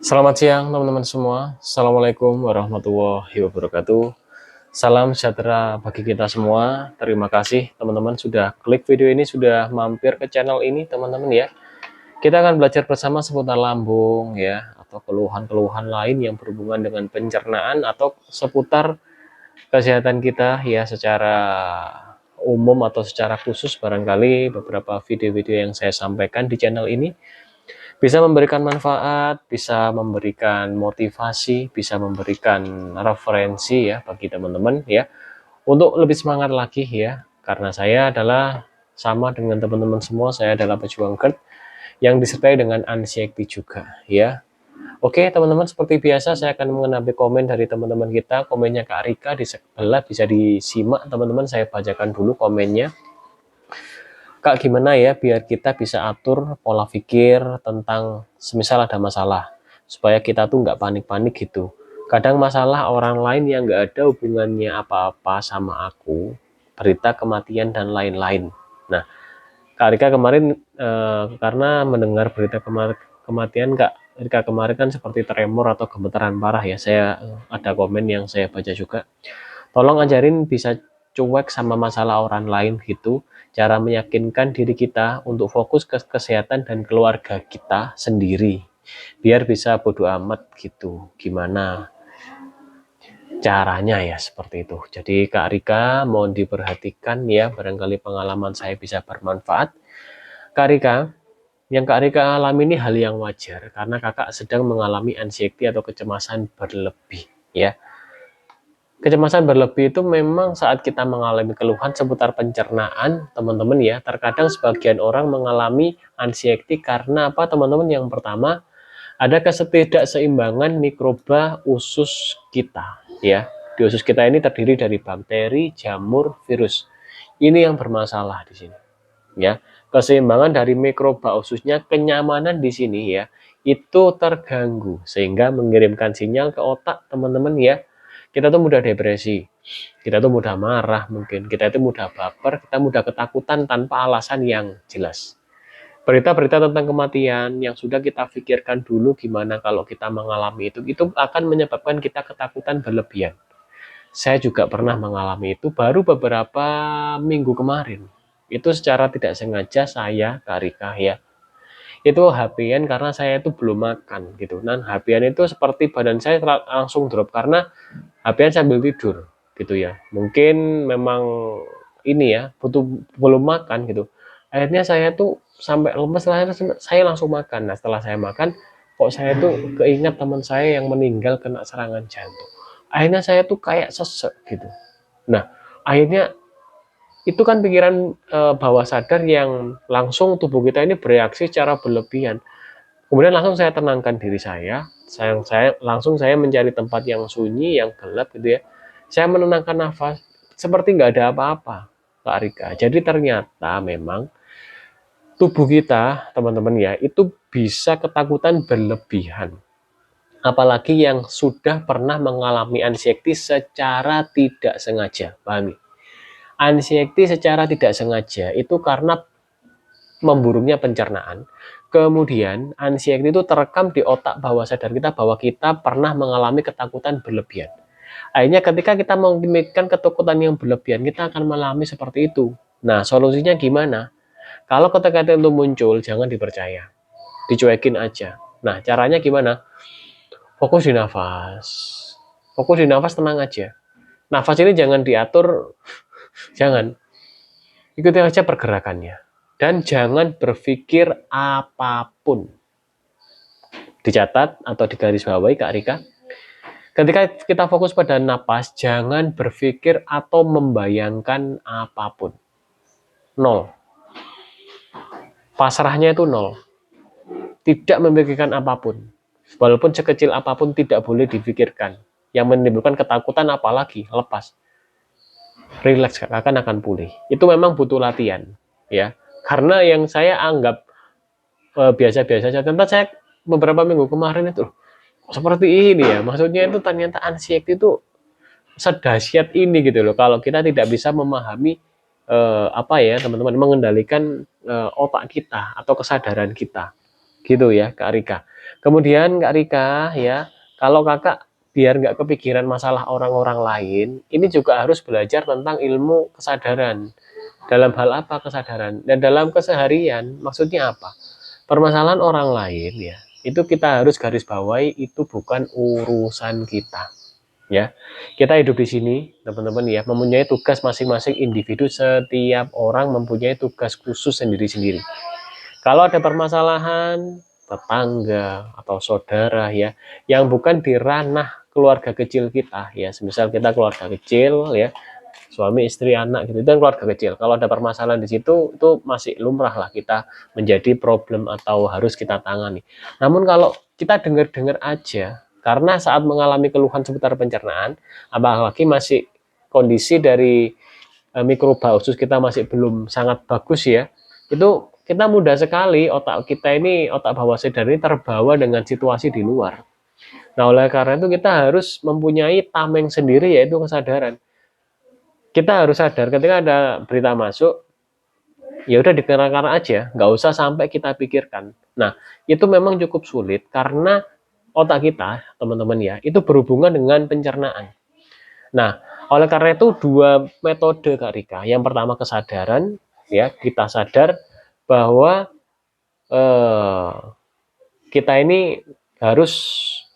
Selamat siang teman-teman semua. Assalamualaikum warahmatullahi wabarakatuh. Salam sejahtera bagi kita semua. Terima kasih teman-teman sudah klik video ini, sudah mampir ke channel ini teman-teman ya. Kita akan belajar bersama seputar lambung ya, atau keluhan-keluhan lain yang berhubungan dengan pencernaan atau seputar kesehatan kita ya, secara umum atau secara khusus. Barangkali beberapa video-video yang saya sampaikan di channel ini bisa memberikan manfaat, bisa memberikan motivasi, bisa memberikan referensi ya bagi teman-teman ya, untuk lebih semangat lagi ya. Karena saya adalah sama dengan teman-teman semua, saya adalah pejuang GERD yang disertai dengan anxiety juga ya. Oke teman-teman, seperti biasa saya akan mengenai komen dari teman-teman kita. Komennya Kak Rika di sebelah bisa disimak teman-teman, saya bacakan dulu komennya. Kak, gimana ya biar kita bisa atur pola pikir tentang semisal ada masalah, supaya kita tuh nggak panik-panik gitu. Kadang masalah orang lain yang nggak ada hubungannya apa-apa sama aku, berita kematian dan lain-lain. Nah, Kak Rika kemarin karena mendengar berita kematian Kak Rika kemarin kan seperti tremor atau gemetaran parah ya. Saya ada komen yang saya baca juga. Tolong ajarin bisa cuek sama masalah orang lain gitu. Cara meyakinkan diri kita untuk fokus ke kesehatan dan keluarga kita sendiri. Biar bisa bodo amat gitu. Gimana caranya ya, seperti itu. Jadi Kak Rika mohon diperhatikan ya, barangkali pengalaman saya bisa bermanfaat. Kak Rika, yang Kak Rika alami ini hal yang wajar karena kakak sedang mengalami anxiety atau kecemasan berlebih ya. Kecemasan berlebih itu memang saat kita mengalami keluhan seputar pencernaan, teman-teman ya. Terkadang sebagian orang mengalami anxiety karena apa, teman-teman? Yang pertama, ada ketidakseimbangan mikroba usus kita, ya. Di usus kita ini terdiri dari bakteri, jamur, virus. Ini yang bermasalah di sini, ya. Keseimbangan dari mikroba ususnya, kenyamanan di sini ya, itu terganggu sehingga mengirimkan sinyal ke otak, teman-teman ya. Kita tuh mudah depresi, kita tuh mudah marah, mungkin kita itu mudah baper, kita mudah ketakutan tanpa alasan yang jelas. Berita-berita tentang kematian yang sudah kita pikirkan dulu gimana kalau kita mengalami itu akan menyebabkan kita ketakutan berlebihan. Saya juga pernah mengalami itu baru beberapa minggu kemarin. Itu secara tidak sengaja saya, Kak Rika ya, itu HP-an karena saya itu belum makan gitu. Dan HP-an itu seperti badan saya langsung drop karena HP-an sambil tidur gitu ya. Mungkin memang ini ya, butuh belum makan gitu. Akhirnya saya tuh sampai lemes, saya langsung makan. Nah, setelah saya makan, kok saya tuh keingat teman saya yang meninggal kena serangan jantung. Akhirnya saya tuh kayak sesek gitu. Nah, akhirnya itu kan pikiran bawah sadar yang langsung tubuh kita ini bereaksi secara berlebihan. Kemudian langsung saya tenangkan diri saya langsung saya mencari tempat yang sunyi, yang gelap gitu ya. Saya menenangkan nafas, seperti nggak ada apa-apa, Kak Rika. Jadi ternyata memang tubuh kita, teman-teman ya, itu bisa ketakutan berlebihan. Apalagi yang sudah pernah mengalami anxiety secara tidak sengaja, pahami? Anxiety secara tidak sengaja itu karena memburuknya pencernaan. Kemudian anxiety itu terekam di otak bawah sadar kita bahwa kita pernah mengalami ketakutan berlebihan. Akhirnya ketika kita memikirkan ketakutan yang berlebihan, kita akan mengalami seperti itu. Nah, solusinya gimana? Kalau ketakutan itu muncul, jangan dipercaya. Dicuekin aja. Nah, caranya gimana? Fokus di nafas. Fokus di nafas, tenang aja. Nafas ini jangan diatur, jangan. Ikuti aja pergerakannya. Dan jangan berpikir apapun. Dicatat atau digarisbawahi Kak Rika. Ketika kita fokus pada napas, jangan berpikir atau membayangkan apapun. Nol. Pasrahnya itu nol. Tidak memikirkan apapun. Walaupun sekecil apapun tidak boleh dipikirkan. Yang menimbulkan ketakutan apalagi lepas. Relax, akan pulih. Itu memang butuh latihan, ya. Karena yang saya anggap biasa-biasa saja, ternyata saya beberapa minggu kemarin itu seperti ini ya. Maksudnya itu ternyata anxiety itu sedahsyat ini gitu loh. Kalau kita tidak bisa memahami apa ya teman-teman, mengendalikan otak kita atau kesadaran kita, gitu ya Kak Rika. Kemudian Kak Rika ya, kalau kakak biar nggak kepikiran masalah orang-orang lain, ini juga harus belajar tentang ilmu kesadaran. Dalam hal apa kesadaran? Dan dalam keseharian, maksudnya apa? Permasalahan orang lain ya, itu kita harus garis bawahi itu bukan urusan kita. Ya, kita hidup di sini, teman-teman ya, mempunyai tugas masing-masing individu. Setiap orang mempunyai tugas khusus sendiri-sendiri. Kalau ada permasalahan tetangga atau saudara ya, yang bukan di ranah keluarga kecil kita ya, semisal kita keluarga kecil ya, suami istri anak gitu, itu kan keluarga kecil. Kalau ada permasalahan di situ itu masih lumrah lah kita menjadi problem atau harus kita tangani. Namun kalau kita dengar-dengar aja, karena saat mengalami keluhan seputar pencernaan, apalagi masih kondisi dari mikroba usus kita masih belum sangat bagus ya, itu kita mudah sekali otak kita ini, otak bawah sadar ini terbawa dengan situasi di luar. Nah, oleh karena itu kita harus mempunyai tameng sendiri, yaitu kesadaran. Kita harus sadar ketika ada berita masuk, ya udah diterangkan aja, nggak usah sampai kita pikirkan. Nah, itu memang cukup sulit karena otak kita, teman-teman ya, itu berhubungan dengan pencernaan. Nah, oleh karena itu dua metode Kak Rika. Yang pertama kesadaran, ya kita sadar bahwa eh, kita ini harus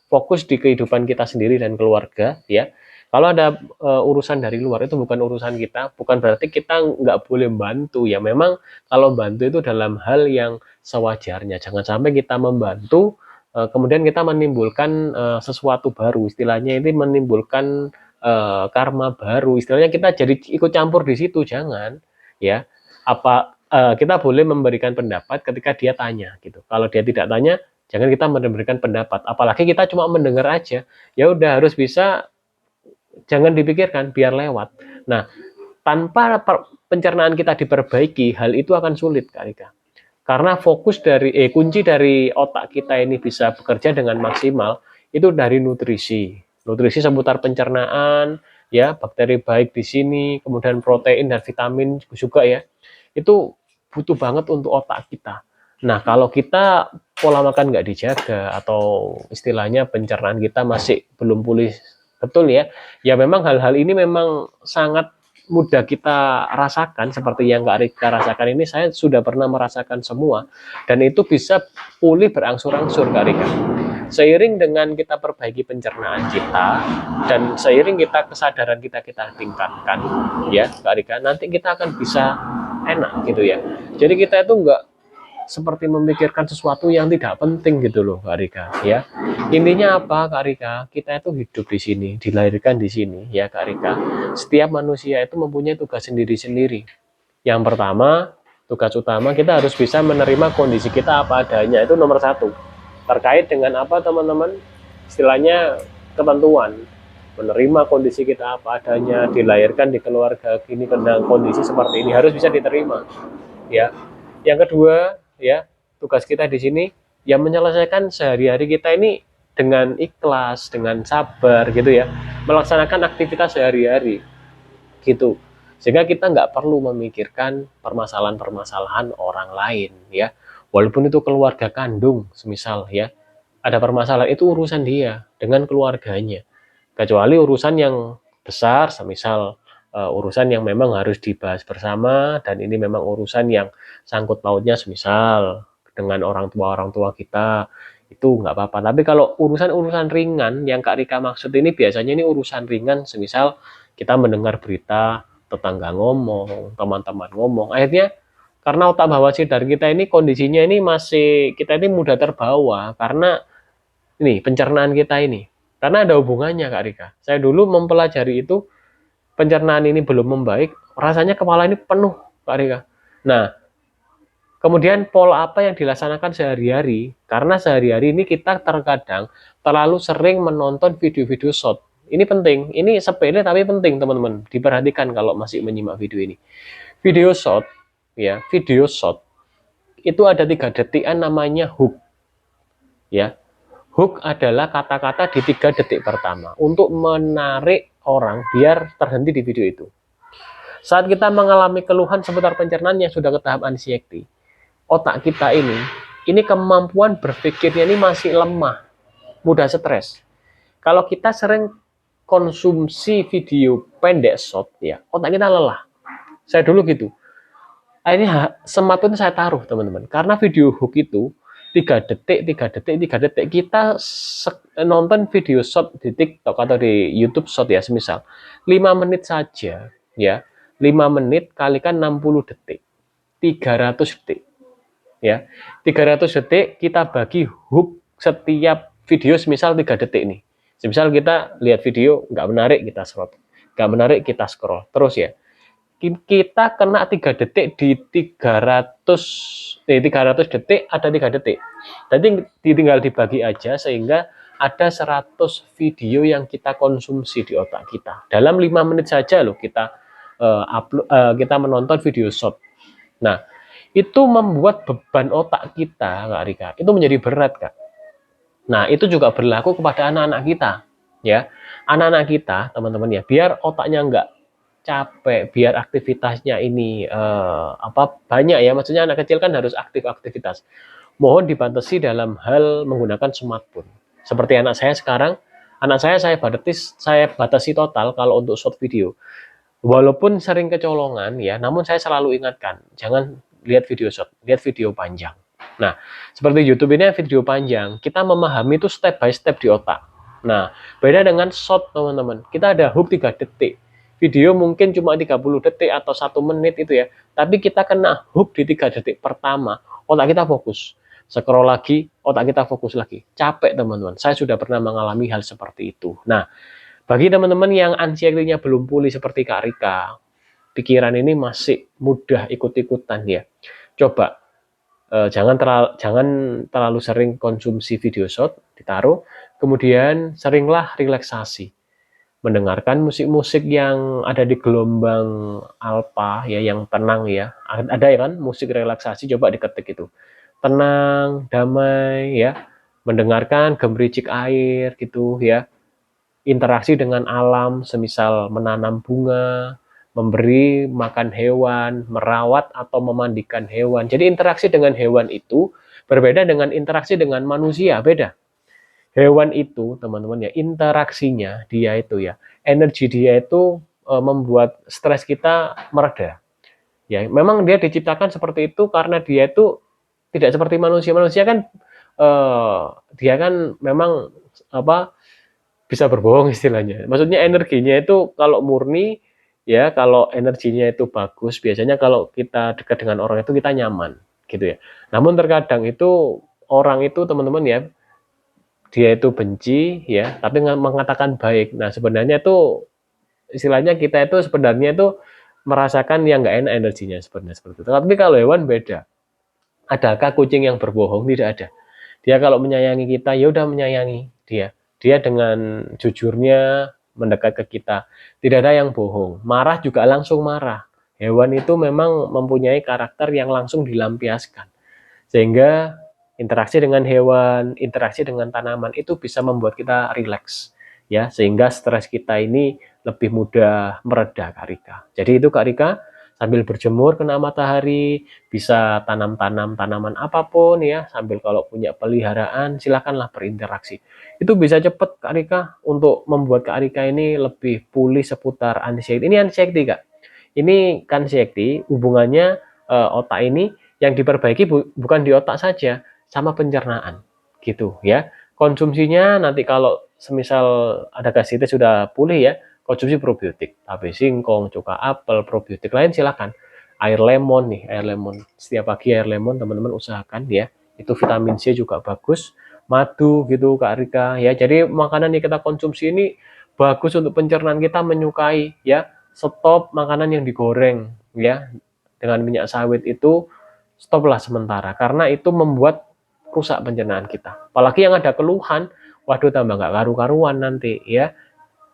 fokus di kehidupan kita sendiri dan keluarga, ya. Kalau ada urusan dari luar itu bukan urusan kita, bukan berarti kita nggak boleh bantu ya. Memang kalau bantu itu dalam hal yang sewajarnya. Jangan sampai kita membantu, kemudian kita menimbulkan sesuatu baru. Istilahnya ini menimbulkan karma baru. Istilahnya kita jadi ikut campur di situ, jangan ya. Apa kita boleh memberikan pendapat ketika dia tanya gitu. Kalau dia tidak tanya, jangan kita memberikan pendapat. Apalagi kita cuma mendengar aja. Ya udah harus bisa, jangan dipikirkan, biar lewat. Nah, tanpa pencernaan kita diperbaiki, hal itu akan sulit, Kak Rika. Karena fokus dari kunci dari otak kita ini bisa bekerja dengan maksimal itu dari nutrisi. Nutrisi seputar pencernaan, ya, bakteri baik di sini, kemudian protein dan vitamin juga ya. Itu butuh banget untuk otak kita. Nah, kalau kita pola makan nggak dijaga atau istilahnya pencernaan kita masih belum pulih betul ya, ya memang hal-hal ini memang sangat mudah kita rasakan. Seperti yang Kak Rika rasakan ini, saya sudah pernah merasakan semua, dan itu bisa pulih berangsur-angsur Kak Rika. Seiring dengan kita perbaiki pencernaan kita dan seiring kita kesadaran kita tingkatkan ya Kak Rika, nanti kita akan bisa enak gitu ya. Jadi kita itu enggak seperti memikirkan sesuatu yang tidak penting gitu loh Kak Rika ya. Intinya apa Kak Rika? Kita itu hidup di sini, dilahirkan di sini ya Kak Rika. Setiap manusia itu mempunyai tugas sendiri-sendiri. Yang pertama, tugas utama kita harus bisa menerima kondisi kita apa adanya, itu nomor satu. Terkait dengan apa teman-teman? Istilahnya ketentuan. Menerima kondisi kita apa adanya, dilahirkan di keluarga gini dengan kondisi seperti ini harus bisa diterima ya. Yang kedua ya, tugas kita di sini ya menyelesaikan sehari-hari kita ini dengan ikhlas, dengan sabar gitu ya, melaksanakan aktivitas sehari-hari gitu, sehingga kita nggak perlu memikirkan permasalahan-permasalahan orang lain ya, walaupun itu keluarga kandung semisal ya, ada permasalahan itu urusan dia dengan keluarganya, kecuali urusan yang besar semisal urusan yang memang harus dibahas bersama, dan ini memang urusan yang sangkut pautnya semisal dengan orang tua kita, itu nggak apa-apa. Tapi kalau urusan-urusan ringan yang Kak Rika maksud ini, biasanya ini urusan ringan semisal kita mendengar berita, tetangga ngomong, teman-teman ngomong, akhirnya karena otak bawah sadar kita ini kondisinya ini masih, kita ini mudah terbawa karena ini pencernaan kita ini, karena ada hubungannya Kak Rika. Saya dulu mempelajari itu, pencernaan ini belum membaik, rasanya kepala ini penuh Kak Rika. Nah, kemudian pola apa yang dilaksanakan sehari-hari, karena sehari-hari ini kita terkadang terlalu sering menonton video-video short. Ini penting, ini sepele tapi penting teman-teman, diperhatikan kalau masih menyimak video ini. Video short, ya, video short itu ada 3 detikan namanya hook, ya. Hook adalah kata-kata di 3 detik pertama untuk menarik orang biar terhenti di video itu. Saat kita mengalami keluhan seputar pencernaan yang sudah ke tahap anxiety, otak kita ini ini kemampuan berpikirnya ini masih lemah, mudah stres. Kalau kita sering konsumsi video pendek short ya, otak kita lelah. Saya dulu gitu. Akhirnya smartphone saya taruh teman-teman, karena video hook itu 3 detik, 3 detik, 3 detik. Kita nonton video short di TikTok atau di YouTube short ya, semisal 5 menit saja ya. 5 menit kalikan 60 detik, 300 detik ya. 300 detik kita bagi hook setiap video semisal 3 detik nih. Semisal kita lihat video nggak menarik, kita scroll. Nggak menarik, kita scroll. Terus ya, kita kena 3 detik di 300 detik ada 3 detik. Jadi tinggal dibagi aja sehingga ada 100 video yang kita konsumsi di otak kita. Dalam 5 menit saja loh kita kita menonton video short. Nah, itu membuat beban otak kita, Kak Rika, itu menjadi berat, Kak. Nah, itu juga berlaku kepada anak-anak kita, ya. Anak-anak kita, teman-teman ya, biar otaknya nggak capek, biar aktivitasnya ini banyak ya, maksudnya anak kecil kan harus aktivitas. Mohon dibatasi dalam hal menggunakan smartphone. Seperti anak saya sekarang, anak saya batasi total kalau untuk short video. Walaupun sering kecolongan ya, namun saya selalu ingatkan, jangan lihat video short, lihat video panjang. Nah, seperti YouTube ini video panjang, kita memahami itu step by step di otak. Nah, beda dengan short teman-teman. Kita ada hook 3 detik. Video mungkin cuma 30 detik atau 1 menit itu ya. Tapi kita kena hook di 3 detik pertama, otak kita fokus. Scroll lagi, otak kita fokus lagi. Capek teman-teman. Saya sudah pernah mengalami hal seperti itu. Nah, bagi teman-teman yang anxiety-nya belum pulih seperti Kak Rika, pikiran ini masih mudah ikut-ikutan ya. Coba jangan terlalu sering konsumsi video short, ditaruh. Kemudian seringlah relaksasi, mendengarkan musik-musik yang ada di gelombang alfa ya, yang tenang ya. Ada ya kan musik relaksasi, coba diketik itu. Tenang, damai ya. Mendengarkan gemericik air gitu ya. Interaksi dengan alam, semisal menanam bunga, memberi makan hewan, merawat atau memandikan hewan. Jadi interaksi dengan hewan itu berbeda dengan interaksi dengan manusia, beda. Hewan itu, teman-teman ya, interaksinya dia itu ya, energi dia itu membuat stres kita mereda. Ya, memang dia diciptakan seperti itu karena dia itu tidak seperti manusia. Manusia kan dia kan memang bisa berbohong istilahnya. Maksudnya energinya itu kalau murni ya, kalau energinya itu bagus, biasanya kalau kita dekat dengan orang itu kita nyaman gitu ya. Namun terkadang itu orang itu teman-teman ya, dia itu benci ya, tapi mengatakan baik. Nah, sebenarnya itu istilahnya kita itu sebenarnya itu merasakan yang nggak enak energinya sebenarnya seperti itu. Tapi kalau hewan beda. Adakah kucing yang berbohong? Tidak ada. Dia kalau menyayangi kita, ya udah menyayangi dia. Dia dengan jujurnya mendekat ke kita. Tidak ada yang bohong. Marah juga langsung marah. Hewan itu memang mempunyai karakter yang langsung dilampiaskan. Sehingga interaksi dengan hewan, interaksi dengan tanaman itu bisa membuat kita rileks. Ya, sehingga stres kita ini lebih mudah mereda, Kak Rika. Jadi itu Kak Rika, sambil berjemur kena matahari, bisa tanam-tanam tanaman apapun ya, sambil kalau punya peliharaan silakanlah berinteraksi. Itu bisa cepat Kak Rika untuk membuat Kak Rika ini lebih pulih seputar anxiety. Ini anxiety Kak. Ini kan anxiety hubungannya otak ini yang diperbaiki bukan di otak saja, sama pencernaan gitu ya. Konsumsinya nanti kalau semisal ada gastritis sudah pulih ya, konsumsi probiotik, tape singkong, cuka apel, probiotik lain silakan. Air lemon nih, air lemon. Setiap pagi air lemon teman-teman usahakan ya. Itu vitamin C juga bagus. Madu gitu Kak Rika ya. Jadi makanan yang kita konsumsi ini bagus untuk pencernaan kita, menyukai ya. Stop makanan yang digoreng ya. Dengan minyak sawit itu stoplah sementara karena itu membuat rusak pencernaan kita. Apalagi yang ada keluhan, waduh tambah nggak karu-karuan nanti ya.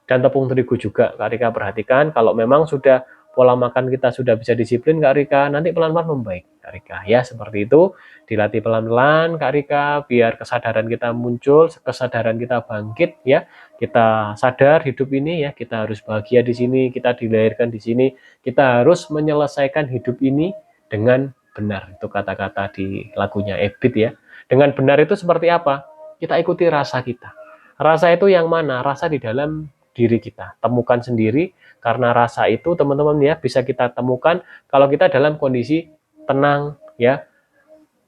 Dan tepung terigu juga Kak Rika perhatikan, kalau memang sudah pola makan kita sudah bisa disiplin Kak Rika, nanti pelan-pelan membaik Kak Rika ya, seperti itu. Dilatih pelan-pelan Kak Rika biar kesadaran kita muncul, kesadaran kita bangkit ya. Kita sadar hidup ini ya, kita harus bahagia di sini, kita dilahirkan di sini, kita harus menyelesaikan hidup ini dengan benar. Itu kata-kata di lagunya Ebit ya. Dengan benar itu seperti apa? Kita ikuti rasa kita. Rasa itu yang mana? Rasa di dalam diri kita. Temukan sendiri, karena rasa itu teman-teman ya bisa kita temukan kalau kita dalam kondisi tenang ya.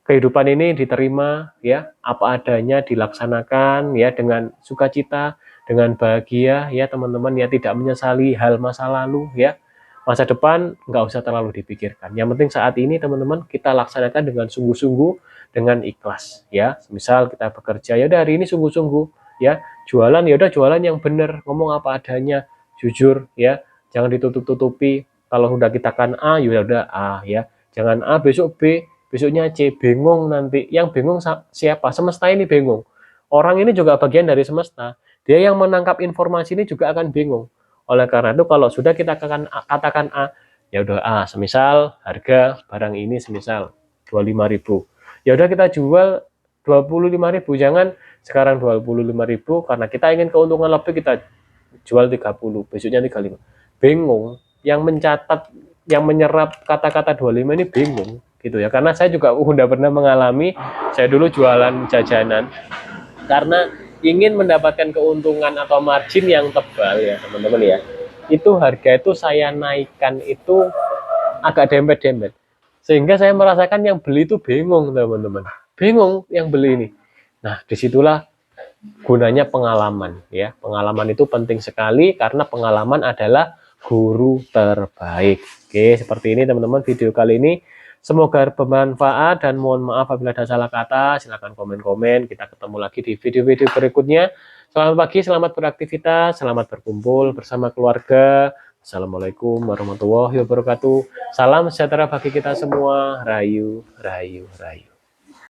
Kehidupan ini diterima ya, apa adanya dilaksanakan ya dengan sukacita, dengan bahagia ya teman-teman ya, tidak menyesali hal masa lalu ya. Masa depan nggak usah terlalu dipikirkan. Yang penting saat ini teman-teman kita laksanakan dengan sungguh-sungguh, dengan ikhlas ya. Misal kita bekerja ya udah hari ini sungguh-sungguh ya. Jualan ya udah jualan yang benar, ngomong apa adanya, jujur ya. Jangan ditutup-tutupi. Kalau udah kita kan A ya udah A ya. Jangan A besok B, besoknya C, bingung nanti. Yang bingung siapa? Semesta ini bingung. Orang ini juga bagian dari semesta. Dia yang menangkap informasi ini juga akan bingung. Oleh karena itu kalau sudah kita katakan A, ya udah A, semisal harga barang ini semisal 25.000. Ya udah kita jual 25.000, jangan sekarang 25.000 karena kita ingin keuntungan lebih kita jual 30, besoknya 35. Bingung. Yang mencatat, yang menyerap kata-kata 25 ini bingung gitu ya. Karena saya juga udah pernah mengalami, saya dulu jualan jajanan karena ingin mendapatkan keuntungan atau margin yang tebal ya teman-teman ya, itu harga itu saya naikkan itu agak dempet-dempet sehingga saya merasakan yang beli itu bingung teman-teman, bingung yang beli ini. Nah disitulah gunanya pengalaman ya, pengalaman itu penting sekali karena pengalaman adalah guru terbaik. Oke seperti ini teman-teman video kali ini. Semoga bermanfaat dan mohon maaf apabila ada salah kata. Silahkan komen-komen. Kita ketemu lagi di video-video berikutnya. Selamat pagi, selamat beraktivitas, selamat berkumpul bersama keluarga. Assalamualaikum warahmatullahi wabarakatuh. Salam sejahtera bagi kita semua. Rayu, rayu, rayu.